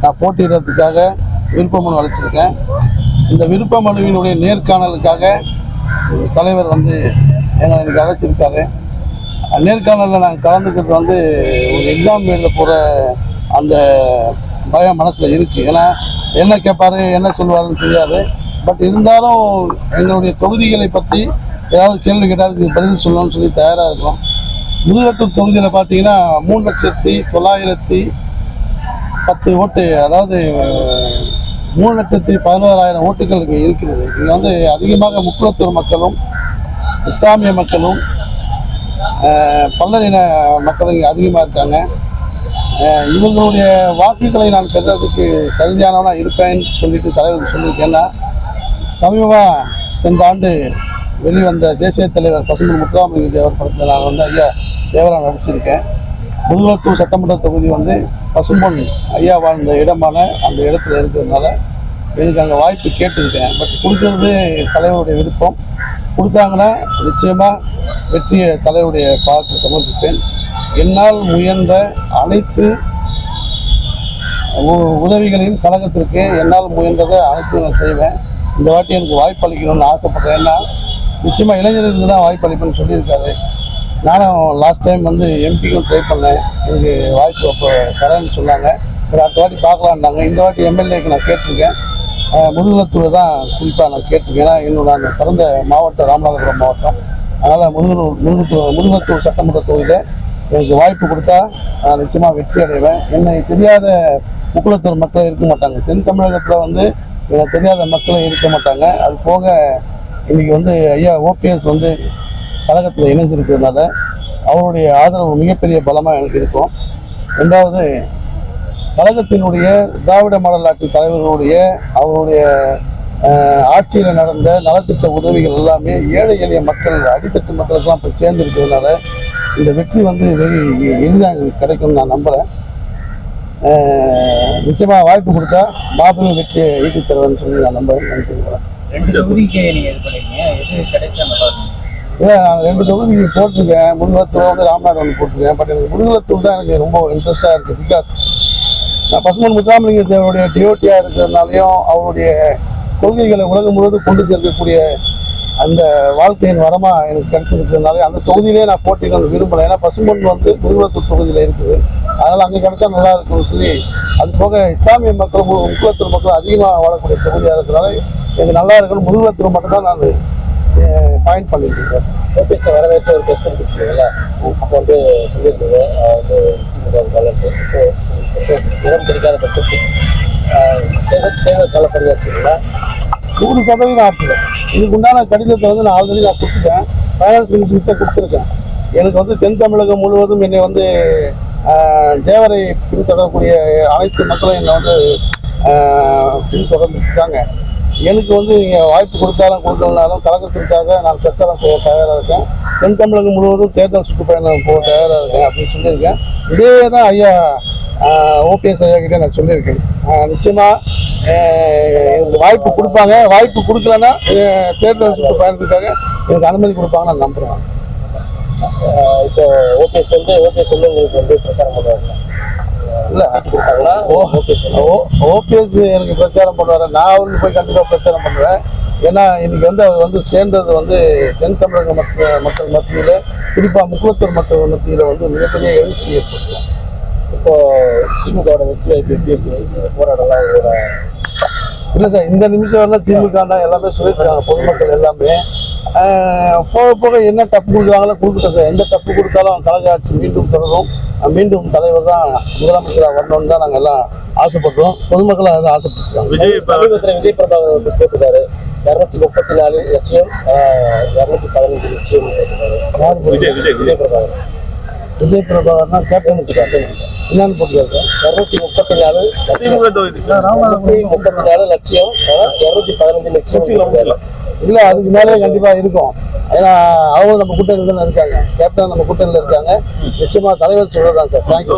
நான் போட்டியிடுறதுக்காக விருப்ப மனு அளிச்சிருக்கேன். இந்த விருப்ப மனுவினுடைய நேர்காணலுக்காக தலைவர் வந்து எனக்கு அழைச்சிருக்காரு. நேர்காணலில் நாங்கள் கலந்துக்கிறது வந்து ஒரு எக்ஸாம் எழுத போகிற அந்த பயம் மனசில் இருக்குது. ஏன்னா என்ன கேட்பாரு என்ன சொல்லுவாருன்னு தெரியாது. பட் இருந்தாலும் எங்களுடைய தொகுதிகளை பற்றி ஏதாவது கேள்வி கேட்டால் பதில் சொல்லணும்னு சொல்லி தயாராக இருக்கிறோம். முதுகட்டூர் தொகுதியில் பார்த்தீங்கன்னா 3,910 ஓட்டு, அதாவது 3,11,000 ஓட்டுகள் இங்கே இருக்கிறது. இங்கே வந்து அதிகமாக முக்குளத்தூர் மக்களும் இஸ்லாமிய மக்களும் பல்லரின மக்களும் இங்கே அதிகமாக இருக்காங்க. இவங்களுடைய வாக்குகளை நான் பெறுறதுக்கு தகுதியானவனாக இருப்பேன்னு சொல்லிட்டு தலைவருக்கு சொல்லியிருக்கேன்னா, சமீபமாக சென்ற ஆண்டு வெளிவந்த தேசிய தலைவர் பசும்பொன் முத்துராமலிங்க தேவர் படத்தில் நான் வந்து ஐயா தேவராக நடிச்சிருக்கேன். முதுகுளத்தூர் சட்டமன்ற தொகுதி வந்து பசும்பொன் ஐயா வாழ்ந்த இடமான அந்த இடத்துல இருக்கிறதுனால எனக்கு அங்கே வாய்ப்பு கேட்டிருக்கேன். பட் கொடுக்கறது தலைவருடைய விருப்பம். கொடுத்தாங்கன்னா நிச்சயமாக வெற்றியை தலைவருடைய பார்த்து சமர்ப்பிப்பேன். என்னால் முயன்ற அனைத்து உதவிகளையும் கழகத்திற்கு என்னால் முயன்றதை அனைத்து நான் செய்வேன். இந்த வாட்டி எனக்கு வாய்ப்பு அளிக்கணும்னு ஆசைப்பட்டேன். ஏன்னா நிச்சயமாக இளைஞர்களுக்கு தான் வாய்ப்பு அளிப்பேன்னு சொல்லியிருக்காரு. நானும் லாஸ்ட் டைம் வந்து எம்பிக்கும் ட்ரை பண்ணேன். எனக்கு வாய்ப்பு அப்போ தரேன்னு சொன்னாங்க. ஒரு அடுத்த வாட்டி பார்க்கலான்னாங்க. இந்த வாட்டி எம்எல்ஏக்கு நான் கேட்டிருக்கேன். முதுகுளத்தூர் தான் குறிப்பாக நான் கேட்டிருக்கேன். ஏன்னா நான் பிறந்த மாவட்டம் ராமநாதபுரம் மாவட்டம். அதனால் முதுகுளத்தூர் சட்டமன்ற தொகுதியில் எனக்கு வாய்ப்பு கொடுத்தா நான் நிச்சயமாக வெற்றி அடைவேன். என்னை தெரியாத முக்குளத்தூர் மக்கள் இருக்க மாட்டாங்க. தென் தமிழகத்தில் வந்து எனக்கு தெரியாத மக்களும் இருக்க மாட்டாங்க. அது போக இன்றைக்கி வந்து ஐயா ஓபிஎஸ் வந்து கழகத்தில் இணைஞ்சிருக்கிறதுனால அவருடைய ஆதரவு மிகப்பெரிய பலமாக எனக்கு இருக்கும். ரெண்டாவது, கழகத்தினுடைய திராவிட மாடல் ஆட்சி தலைவர்களுடைய அவருடைய ஆட்சியில் நடந்த நலத்திட்ட உதவிகள் எல்லாமே ஏழை எளிய மக்கள் அடித்தட்டு மக்களுக்கெல்லாம் போய் சேர்ந்துருக்கிறதுனால இந்த வெற்றி வந்து வெகு எளிதாக கிடைக்கும்னு நான் நம்புகிறேன். நிச்சயமாக வாய்ப்பு கொடுத்தா மாபெரும் வெற்றியை ஈட்டி தருவேன்னு சொல்லி நான் நம்புறேன். நன்றி. நான் 2 தொகுதிக்கு போட்டிருக்கேன். முதுகுளத்தூர் ராமநாதபுரம் ஒன்று போட்டிருக்கேன். பட் எனக்கு முதுகுளத்தூர் தான் எனக்கு ரொம்ப இன்ட்ரெஸ்டாக இருக்குது. பிகாஸ் நான் பசும்பொன் முத்துராமலிங்க தேவருடைய டிஓட்டியாக இருக்கிறதுனாலையும் அவருடைய கொள்கைகளை உலகம் முழுவதும் கொண்டு சேர்க்கக்கூடிய அந்த வாழ்க்கையின் வரமாக எனக்கு கிடைச்சிருக்கிறதுனால அந்த தொகுதியிலே நான் போட்டிக்கணும் விரும்பலை. ஏன்னா பசும்பொன் வந்து முதுகுளத்தூர் தொகுதியில் இருக்குது. அதனால் அங்கே கிடைச்சா நல்லா இருக்கும்னு சொல்லி, அது போக இஸ்லாமிய மக்கள் முக்குளத்தூர் மக்கள் அதிகமாக வாழக்கூடிய தொகுதியாக இருக்கிறதுனால எனக்கு நல்லா இருக்கணும். முதுகுளத்தூர் மட்டும்தான் நான் பாயிண்ட் பண்ணிட்டு இருக்கேன். ஓபிஎஸ் வரவேற்ற ஒரு கொஸ்டின் கொடுத்துருக்கீங்களா? அப்போ வந்து சொல்லியிருந்தது இடம் கிடைக்காத பட்சத்தில் தேர்தல் கால பணியாற்றுங்களா? 100% ஆற்றுல இதுக்கு உண்டான கடிதத்தை வந்து நான் ஆல்ரெடி கொடுத்துட்டேன். ஃபைனான்ஸ் மினிஸ்டர்கிட்ட கொடுத்துருக்கேன். எனக்கு வந்து தென் தமிழகம் முழுவதும் என்னை வந்து தேவரை பின்தொடரக்கூடிய அனைத்து மக்களும் என்னை வந்து பின்தொடர்ந்துருக்காங்க. எனக்கு வந்து நீங்கள் வாய்ப்பு கொடுத்தாலும் கொடுக்கலனாலும் கழகத்திற்காக நான் பிரச்சாரம் செய்ய தயாராக இருக்கேன். தென் தமிழகம் முழுவதும் தேர்தல் சுற்றுப்பயணம் போக தயாராக இருக்கேன் அப்படின்னு சொல்லியிருக்கேன். இதே தான் ஐயா ஓபிஎஸ் ஐயா கிட்டே நான் சொல்லியிருக்கேன். நிச்சயமாக எனக்கு வாய்ப்பு கொடுப்பாங்க. வாய்ப்பு கொடுக்கலன்னா தேர்தல் சுற்றுப்பயணத்துக்காக எனக்கு அனுமதி கொடுப்பாங்கன்னு நான் நம்புகிறேன். இப்போ ஓபிஎஸ் உங்களுக்கு வந்து பிரச்சாரம் பண்ணுவாங்க இல்லை? ஓபிஎஸ் எனக்கு பிரச்சாரம் பண்ணுவார். நான் அவருக்கு போய் கண்டிப்பாக பிரச்சாரம் பண்ணுவேன். ஏன்னா இன்னைக்கு வந்து அவர் வந்து சேர்ந்தது வந்து தென் தமிழக மக்கள் மத்தியில், குறிப்பாக முக்குளத்தூர் மக்கள் மத்தியில் வந்து மிகப்பெரிய எழுச்சி ஏற்படுத்தும். இப்போ திமுகவோட வெற்றி வாய்ப்பு எப்படி இருக்கு? போராடலாம் இல்லை சார், இந்த நிமிஷம் வரலாம் திமுக தான் எல்லாமே சொல்லியிருக்காங்க. பொதுமக்கள் எல்லாமே போக போக என்ன டப்பு கொடுக்குறாங்களோ கொடுக்கட்டும் சார். எந்த டப்பு கொடுத்தாலும் கழக ஆட்சி மீண்டும் தொடரும். மீண்டும் தலைவர் தான் முதலமைச்சராக வரணும்னு தான் நாங்கள் எல்லாம் ஆசைப்படுறோம். பொதுமக்கள் அதை ஆசைப்பட்டுருக்காங்க. விஜய் பிரபாகர் கேட்டுக்காரு 234 லட்சம் 215 லட்சம் கேட்டுக்காரு. விஜய் பிரபாகர்னா கேப்டன் என்னன்னு போட்டுருக்காரு? 234 லட்சம் 215 லட்சம். இல்லை, அதுக்கு மேலே கண்டிப்பாக இருக்கும். ஏன்னா அவங்களும் நம்ம கூட்டணியில் தானே இருக்காங்க. கேப்டன் நம்ம கூட்டணியில் இருக்காங்க. நிச்சயமாக தலைவர் சொல்றதான் சார். தேங்க்யூ.